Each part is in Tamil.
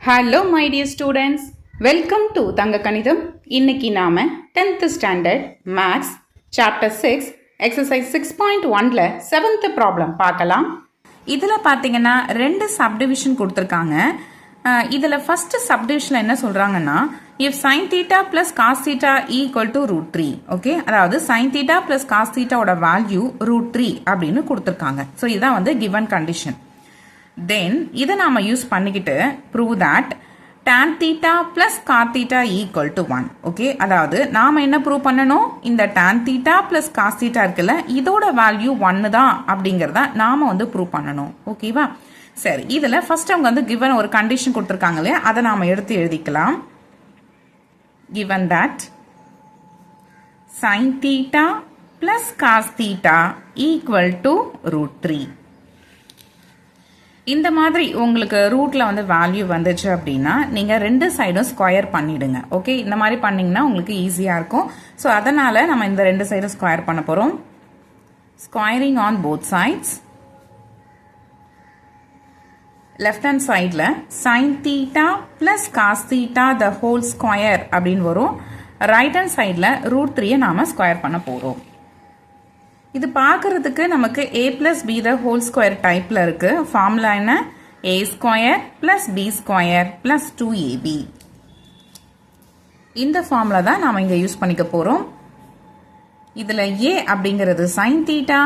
Hello my dear students, welcome to தங்க கணிதம். இன்னைக்கு நாம 10th standard maths chapter 6 exercise 6.1ல 7th problem பார்க்கலாம். இதுல பாத்தீங்கன்னா ரெண்டு subdivision கொடுத்திருக்காங்க. இதுல first subdivision என்ன சொல்றாங்கன்னா if sin theta plus cos theta equal to root 3, okay, அதாவது sin theta plus cos theta ஓட value root 3 அப்படின்னு கொடுத்திருக்காங்க. So இதான் வந்து given condition. Then இதை நாம யூஸ் பண்ணிக்கிட்டு prove that tan theta plus cos theta equal to 1. Okay, அதாவது நாம என்ன ப்ரூவ் பண்ணணும், இந்த tan theta plus cos theta இருக்குல்ல, இதோட வேல்யூ 1 தான் அப்படிங்கிறத நாம வந்து ப்ரூவ் பண்ணணும். ஓகேவா? சரி, இதுல ஃபர்ஸ்ட் அவங்க வந்து given ஒரு கண்டிஷன் கொடுத்துருக்காங்களே, அதை நாம எடுத்து எழுதிக்கலாம். given that sin theta plus cos theta equal to root 3. இந்த மாதிரி உங்களுக்கு ரூட்ல வந்து வேல்யூ வந்துச்சு அப்படின்னா நீங்க ரெண்டு சைடும் ஸ்கொயர் பண்ணிடுங்க. ஓகே, இந்த மாதிரி பண்ணீங்கன்னா உங்களுக்கு ஈஸியா இருக்கும். ஸோ அதனால நம்ம இந்த ரெண்டு சைடும் ஸ்கொயர் பண்ண போறோம். Squaring on both sides. Left hand சைட்ல sine theta plus cos theta the whole square அப்படின்னு வரும். ரைட் ஹேண்ட் சைட்ல ரூட் 3 நாம ஸ்கொயர் பண்ண போறோம். இது பார்க்கறதுக்கு நமக்கு a plus b the whole square டைப்ல இருக்கு. ஃபார்முலா என்ன? a square plus b square plus 2ab. இந்த ஃபார்முலா தான் நாம இங்க யூஸ் பண்ணிக்க போறோம். இதுல a அப்படிங்கிறது sin theta,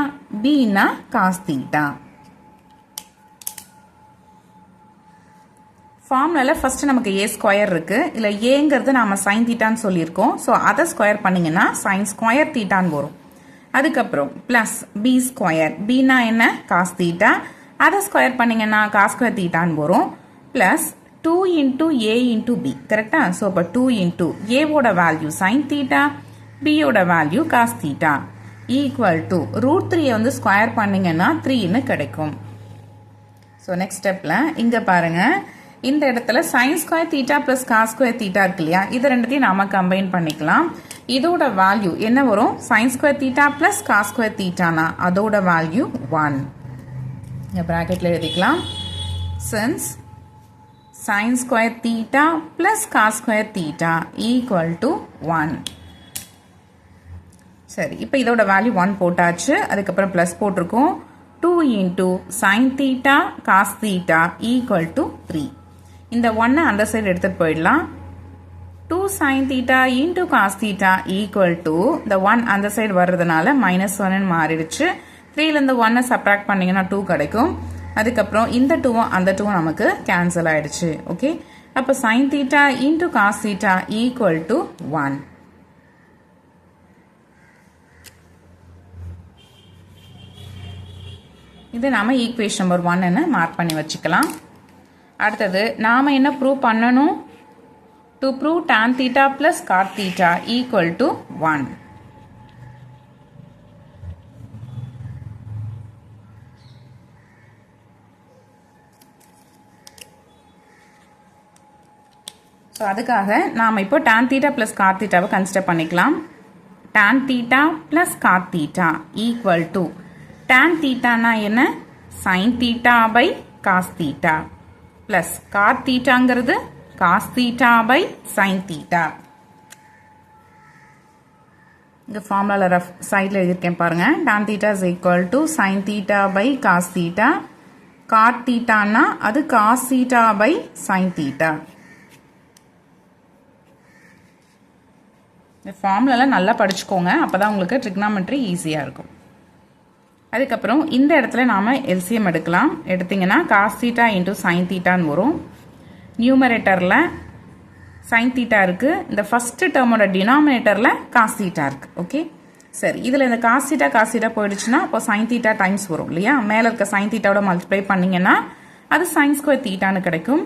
b னா cos theta. ஃபார்முலால ஃபர்ஸ்ட் நமக்கு a ஸ்கொயர் இருக்கு. இல்ல aங்கிறது நாம sin thetaன்னு சொல்லியிருக்கோம். ஸோ அதை ஸ்கொயர் பண்ணீங்கன்னா sin square thetaன்னு வரும். அதுக்கப்புறம் பிளஸ் பி ஸ்கொயர், பின்னா என்ன? Cos theta. அதை ஸ்கொயர் பண்ணீங்கன்னா காஸ் ஸ்கொயர் தீட்டான்னு வரும். Plus 2 into a into b. கரெக்டா? ஸோ இப்போ 2 இன்டூ ஏவோட வேல்யூ சைன் தீட்டா, பியோட value cos theta equal to root 3 வந்து ஸ்கொயர் பண்ணீங்கன்னா 3ன்னு கிடைக்கும். ஸோ நெக்ஸ்ட் ஸ்டெப்ல இங்க பாருங்க, இந்த இடத்துல sine square theta plus cos square theta இருக்கு இல்லையா, இது ரெண்டுத்தையும் நாம கம்பைன் பண்ணிக்கலாம். இதோட வேல்யூ என்ன வரும்? sin square theta plus cos square தீட்டானா அதோட வேல்யூ 1. இங்க பிராக்கெட்ல எழுதிக்கலாம். since sin square theta plus cos square theta equal to 1. சரி, இப்போ இதோட வேல்யூ 1 போட்டாச்சு. அதுக்கப்புறம் பிளஸ் போட்டிருக்கோம். 2 into sine theta cos theta equal to 3. இந்த 1 அந்த சைடு எடுத்துட்டு போயிடலாம். 2 sin theta into cos theta equal to the 1 அந்த சைடு வர்றதுனால -1 மாறிடுச்சு. 3ல இருந்து 1 சப்ராக்ட் பண்ணீங்கன்னா 2 கிடைக்கும். அதுக்கப்புறம் இந்த 2 அந்த 2 நமக்கு கேன்சல் ஆயிடுச்சு. ஓகே, அப்போ sin theta into cos theta equal to 1. இது நாம ஈக்குவேஷன் நம்பர் 1 மார்க் பண்ணி வச்சுக்கலாம். அடுத்தது நாம என்ன ப்ரூவ் பண்ணணும்? To prove tan theta plus cot theta equal to 1. So அதுக்காக நாம இப்போ tan theta plus cot theta வை கன்சிடர் பண்ணிக்கலாம். tan theta plus cot theta equal to tan theta னா என்ன? sin theta by cos theta plus cot thetaங்கிறது cos theta by sin theta. இந்த ஃபார்முலால ரஃப் சைடுல எழுதிருக்கேன் பாருங்க. tan theta is equal to sin theta by cos theta. cot theta னா அது cos theta by sin theta. இந்த ஃபார்முலால நல்லா படிச்சுக்கோங்க, அப்பதான் உங்களுக்கு ட்ரிக்னாமெட்ரி ஈஸியா இருக்கும். அதுக்கப்புறம் இந்த இடத்துல நாம எல்சிஎம் எடுக்கலாம். எடுத்தீங்கன்னா cos theta into sin thetaன்னு வரும். நியூமரேட்டர்ல sin theta இருக்கு. இந்த ஃபர்ஸ்ட் டேர்மோட டினாமினேட்டர்ல cos theta இருக்கு. ஓகே, சரி, இதுல இந்த cos theta போயிடுச்சுன்னா அப்போ sin theta டைம்ஸ் வரும் இல்லையா? மேல இருக்க sin thetaவோட மல்டிப்ளை பண்ணீங்கன்னா அது sin ஸ்கொயர் தீட்டான்னு கிடைக்கும்.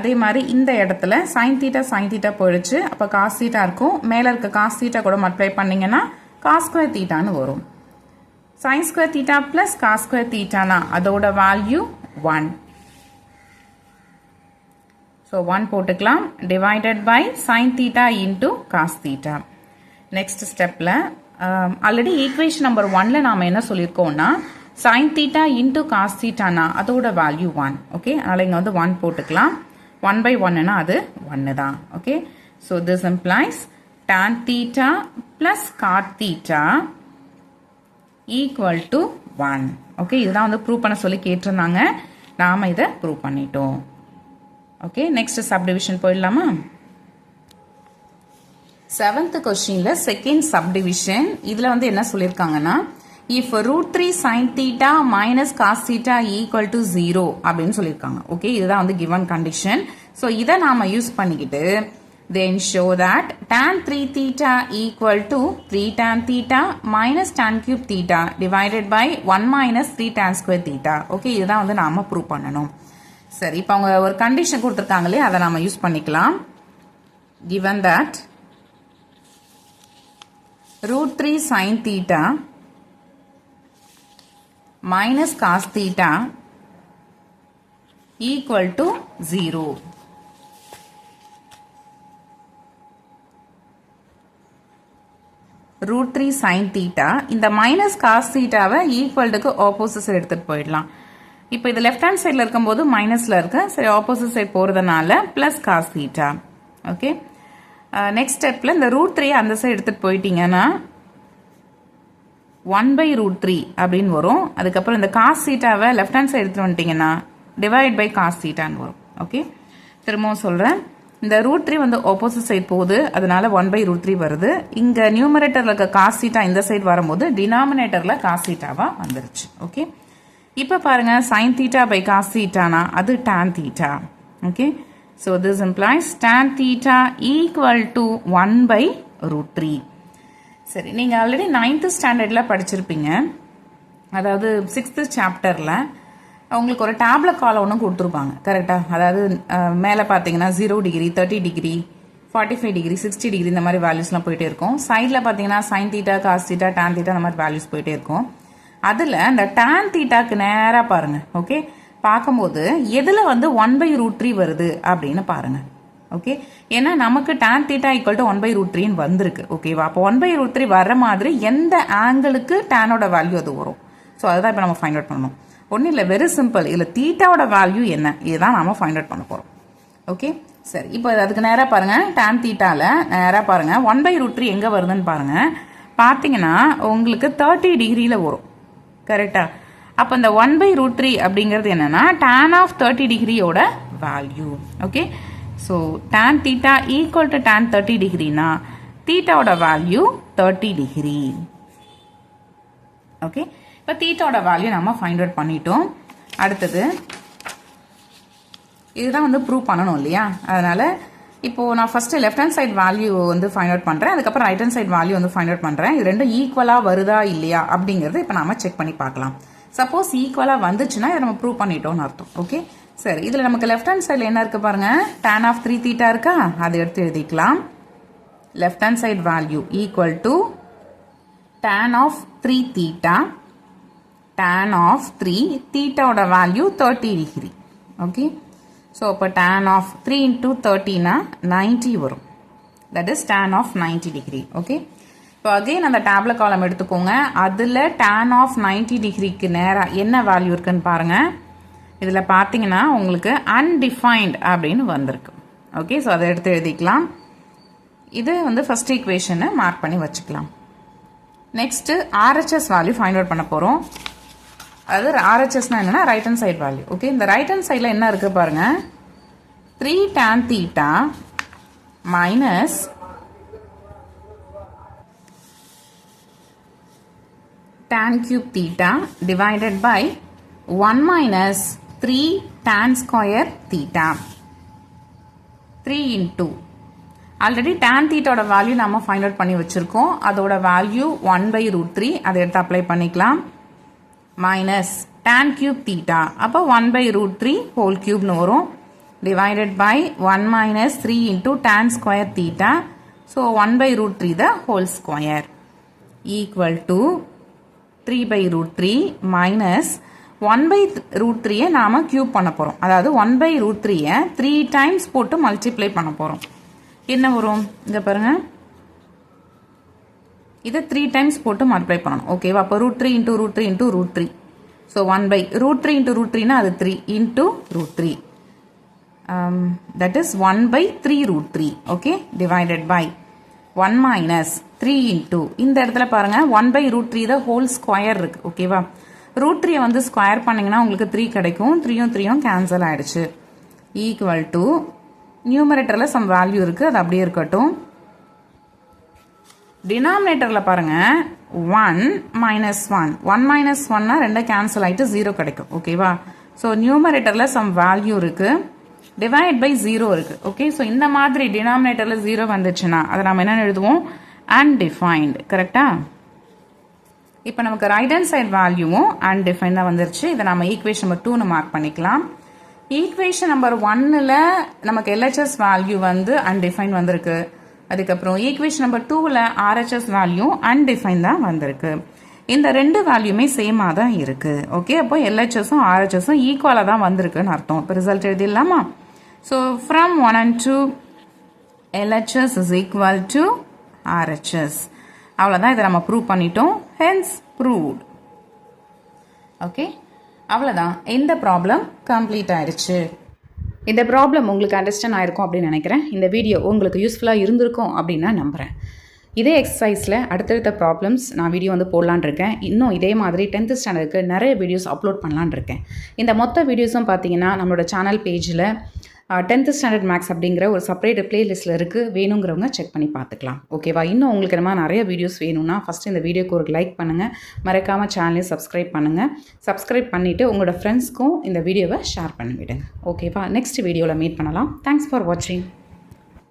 அதே மாதிரி இந்த இடத்துல sin theta போயிடுச்சு, அப்போ cos theta இருக்கும். மேல இருக்க cos theta கூட மல்டிப்ளை பண்ணீங்கன்னா cos ஸ்கொயர் தீட்டான்னு வரும். sin square theta plus cos square தீட்டானா அதோட வேல்யூ 1. So 1 போட்டுக்கலாம். divided by sin theta into cos theta. next stepல already equation number 1ல நாம என்ன சொல்லியிருக்கோம்னா sin theta into cos theta னா அதோட வேல்யூ 1. ஓகே, அதனால இங்க வந்து 1 போட்டுக்கலாம். 1 by 1 அது 1 தான். Okay, so this implies tan theta plus cot theta equal to 1. Okay, இதுதான் வந்து ப்ரூவ் பண்ண சொல்லி கேட்டிருந்தாங்க. நாம் இதை ப்ரூவ் பண்ணிட்டோம். ஓகே, நெக்ஸ்ட் சப்டிவிஷன் போயிடலாமா? 7th கொஸ்டின்ல செகண்ட் சப்டிவிஷன். இதில் வந்து என்ன சொல்லியிருக்காங்கன்னா, if root 3 sin theta minus cos theta equal to 0 அப்படின்னு சொல்லியிருக்காங்க. ஓகே, இதுதான் வந்து given condition. ஸோ இதை நாம யூஸ் பண்ணிக்கிட்டு then show that tan 3 theta equal to 3 tan theta minus tan cube theta divided by 1 minus 3 tan square theta. Okay, இதுதான் வந்து நாம ப்ரூவ் பண்ணணும். சரி, இப்போ அவங்க ஒரு கண்டிஷன் கொடுத்துருக்காங்களே, அதை நாம யூஸ் பண்ணிக்கலாம். given that root 3 sin theta minus cos theta equal to 0. root 3 sin theta இந்த minus cos theta why equal to opposite side எடுத்துட்டு போயிடலாம். இப்போ இது left hand sideல இருக்கும்போது மைனஸ்ல இருக்கு. சரி, opposite side போறதுனால plus cos theta. Okay, next ஸ்டெப்ல இந்த root 3 அந்த சைடு எடுத்துட்டு போயிட்டீங்கன்னா 1 by root 3 அப்படின்னு வரும். அதுக்கப்புறம் இந்த cos theta வை left hand side எடுத்துட்டு வந்துட்டீங்கன்னா divide by cos theta வரும். ஓகே, திரும்பவும் சொல்றேன். இந்த root 3 வந்து opposite side போகுது, அதனால 1 by root 3 வருது. இங்க நியூமரேட்டர்ல இருக்க cos theta இந்த சைடு வரும்போது டினாமினேட்டர்ல cos theta வா வந்துருச்சு. ஓகே, இப்போ பாருங்க, sin theta by cos theta னா அது tan theta. Okay, so this implies tan theta equal to 1 by root 3. சரி, நீங்க ஆல்ரெடி 9th ஸ்டாண்டர்ட்ல படிச்சிருப்பீங்க. அதாவது 6th சாப்டர்ல உங்களுக்கு ஒரு டேப்லெட் காலம் ஒன்று கொடுத்துருப்பாங்க. கரெக்டா? அதாவது மேலே பார்த்தீங்கன்னா 0 டிகிரி, 30 டிகிரி, 45 டிகிரி, 60 டிகிரி இந்த மாதிரி வேல்யூஸ்லாம் போயிட்டே இருக்கும். சைடில் பார்த்தீங்கன்னா sin theta, cos theta, tan theta அந்த மாதிரி வேல்யூஸ் போயிட்டே இருக்கும். அதில் இந்த tan thetaக்கு நேராக பாருங்க. ஓகே, பார்க்கும்போது எதில் வந்து 1 by root 3 வருது அப்படின்னு பாருங்க. ஓகே, ஏன்னா நமக்கு tan theta equal to 1 by root 3 வந்திருக்கு. ஓகேவா? அப்போ 1 by root 3 வர்ற மாதிரி எந்த ஆங்கிளுக்கு டேனோட வேல்யூ அது வரும். ஸோ அதுதான் இப்போ நம்ம ஃபைண்ட் அவுட் பண்ணணும். ஒன்றும் இல்லை, வெரி சிம்பிள். இதில் தீட்டாவோட வேல்யூ என்ன, இதுதான் நம்ம ஃபைண்ட் அவுட் பண்ண போகிறோம். ஓகே, சரி, இப்போ அதுக்கு நேராக பாருங்க. tan thetaல நேராக பாருங்க 1 by root 3 எங்கே வருதுன்னு பாருங்க. பார்த்தீங்கன்னா உங்களுக்கு 30 டிகிரியில் வரும். கரெக்டா? அப்போ இந்த 1 by root 3 அப்படிங்கிறது என்னன்னா tan of 30 டிகிரியோட value. Okay, so tan theta equal to tan 30 டிகிரினா தீட்டாவோட வேல்யூ 30 டிகிரி. ஓகே, இப்போ தீட்டாவோட வேல்யூ நம்ம ஃபைண்ட் அவுட் பண்ணிட்டோம். அடுத்தது இதுதான் வந்து ப்ரூவ் பண்ணணும் இல்லையா? அதனால இப்போ நான் first left hand side value வந்து ஃபைண்ட் அவுட் பண்ணுறேன். அதுக்கப்புறம் ரைட் ஹேண்ட் சைட் வேல்யூ வந்து ஃபைண்ட் அவுட் பண்ணுறேன். இது ரெண்டும் ஈக்குவலாக வருதா இல்லையா அப்படிங்கிறது இப்போ நாம செக் பண்ணி பார்க்கலாம். சப்போஸ் ஈக்குவலாக வந்துச்சுன்னா இதை நம்ம ப்ரூவ் பண்ணிட்டோம்னு அர்த்தம். ஓகே, சரி, இதில் நமக்கு லெஃப்ட் ஹேண்ட் சைடில் என்ன இருக்குது பாருங்க, tan of 3 theta இருக்கா, அதை எடுத்து எழுதிக்கலாம். Left hand side value equal to tan of 3 theta, tan of 3 thetaவோட வேல்யூ 30 டிகிரி. ஓகே, ஸோ இப்போ tan of 3 into 30னா 90 வரும். That is tan of 90 degree. Okay, இப்போ அகெயின் அந்த டேப்லெட் காலம் எடுத்துக்கோங்க. அதில் tan of 90 டிகிரிக்கு நேராக என்ன வேல்யூ இருக்குன்னு பாருங்க. இதில் பார்த்தீங்கன்னா உங்களுக்கு undefined அப்படின்னு வந்திருக்கு. ஓகே, ஸோ அதை எடுத்து எழுதிக்கலாம். இது வந்து ஃபர்ஸ்ட் ஈக்குவேஷனை மார்க் பண்ணி வச்சுக்கலாம். Next RHS value find out பண்ண போகிறோம். அதாவது RHSனா என்னன்னா right hand side value. Okay, இந்த ரைட் ஹேண்ட் சைடில் என்ன இருக்கு பாருங்க, 3 tan theta minus tan cube theta divided by 1 minus 3 tan square theta. 3 into already tan thetaவோட வேல்யூ நம்ம ஃபைண்ட் அவுட் பண்ணி வச்சிருக்கோம். அதோட வேல்யூ 1 by root 3. அதை எடுத்து அப்ளை பண்ணிக்கலாம். மைனஸ் tan cube theta, அப்போ 1 by root 3 whole cubeனு வரும். divided by 1 minus 3 into tan square theta. So 1 by root 3 the whole square equal to 3 by root 3 minus 1 by root 3 நாம cube பண்ண போறோம். அதாவது 1 by root 3 3 times போட்டு multiply பண்ண போறோம். என்ன வரும் இங்க பாருங்க, இதை 3 times போட்டு மல்டிப்ளை பண்ணணும். ஓகேவா? அப்போ root 3 into root 3 into root 3. So 1 by root 3 into root 3னா அது 3 into root 3. that is 1 by 3 root 3, okay, divided by 1 minus 3 into, இந்த இடத்துல பாருங்க 1 by root 3 the whole square இருக்கு, ஓகேவா. root 3 வந்து ஸ்கொயர் பண்ணிங்கன்னா உங்களுக்கு 3 கிடைக்கும், 3யும் 3யும் கேன்சல் ஆயிடுச்சு, ஈக்குவல் டு நியூமரேட்டரில் சம் வேல்யூ இருக்குது, அது அப்படியே இருக்கட்டும். டினாமினேட்டரில் பாருங்க 1 minus 1, 1 minus 1னா ரெண்டு கேன்சல் ஆகிட்டு 0 கிடைக்கும், ஓகேவா. ஸோ நியூமரேட்டரில் சம் வேல்யூ இருக்குது, டிவைட் பை 0 இருக்குது, ஓகே. ஸோ இந்த மாதிரி டினாமினேட்டரில் 0 வந்துச்சுன்னா அதை நம்ம என்ன எழுதுவோம், அன்டிஃபைன்டு, கரெக்டா. இப்போ நமக்கு ரைட் ஹேண்ட் சைட் வேல்யூவும் அன்டிஃபைன் தான் வந்துருச்சு. இதை நம்ம ஈக்குவேஷன் நம்பர் 2ன்னு மார்க் பண்ணிக்கலாம். ஈக்குவேஷன் நம்பர் 1ல் நமக்கு எல்ஹெச்எஸ் வேல்யூ வந்து அன்டிஃபைன் வந்திருக்கு. அதுக்கப்புறம் ஈக்குவேஷன் நம்பர் 2ல் ஆர்ஹெச்எஸ் வேல்யூ அன்டிஃபைன் தான் வந்திருக்கு. இந்த ரெண்டு வேல்யூமே சேமாக தான் இருக்குது, ஓகே. அப்போ எல்ஹெச்எஸும் ஆர்ஹெச்எஸும் ஈக்குவலாக தான் வந்திருக்குன்னு அர்த்தம். இப்போ ரிசல்ட் எழுதிடலாமா. So from 1 and 2 LHS is equal to RHS. அவ்வளோதான், இதை நம்ம ப்ரூவ் பண்ணிட்டோம். Hence proved, okay. அவ்வளோதான், இந்த ப்ராப்ளம் கம்ப்ளீட் ஆயிடுச்சு. இந்த ப்ராப்ளம் உங்களுக்கு அண்டர்ஸ்டாண்ட் ஆயிருக்கும் அப்படின்னு நினைக்கிறேன். இந்த வீடியோ உங்களுக்கு யூஸ்ஃபுல்லாக இருந்திருக்கும் அப்படின்னு நான் நம்புகிறேன். இதே எக்ஸசைஸில் அடுத்தடுத்த ப்ராப்ளம்ஸ் நான் வீடியோ வந்து போடலான் இருக்கேன். இன்னும் இதே மாதிரி 10th ஸ்டாண்டர்டுக்கு நிறைய வீடியோஸ் அப்லோட் பண்ணலான் இருக்கேன். இந்த மொத்த வீடியோஸும் பார்த்தீங்கன்னா நம்மளோட சேனல் பேஜில் 10th ஸ்டாண்டர்ட் மேக்ஸ் அப்படிங்கிற ஒரு செப்பரேட் பிளேலிஸ்ட்டில் இருக்குது, வேணுங்கிறவங்க செக் பண்ணி பார்த்துக்கலாம், ஓகேவா. இன்னும் உங்களுக்கு நம்ம நிறைய வீடியோஸ் வேணும்னா ஃபஸ்ட்டு இந்த வீடியோக்கு ஒரு லைக் பண்ணுங்கள், மறக்காமல் சேனலையும் சப்ஸ்கிரைப் பண்ணுங்கள். சப்ஸ்கிரைப் பண்ணிவிட்டு உங்களோட ஃப்ரெண்ட்ஸ்க்கும் இந்த வீடியோவை ஷேர் பண்ணி விடுங்க, ஓகேவா. நெக்ஸ்ட் வீடியோவில் மீட் பண்ணலாம். தேங்க்ஸ் ஃபார் வாட்சிங்.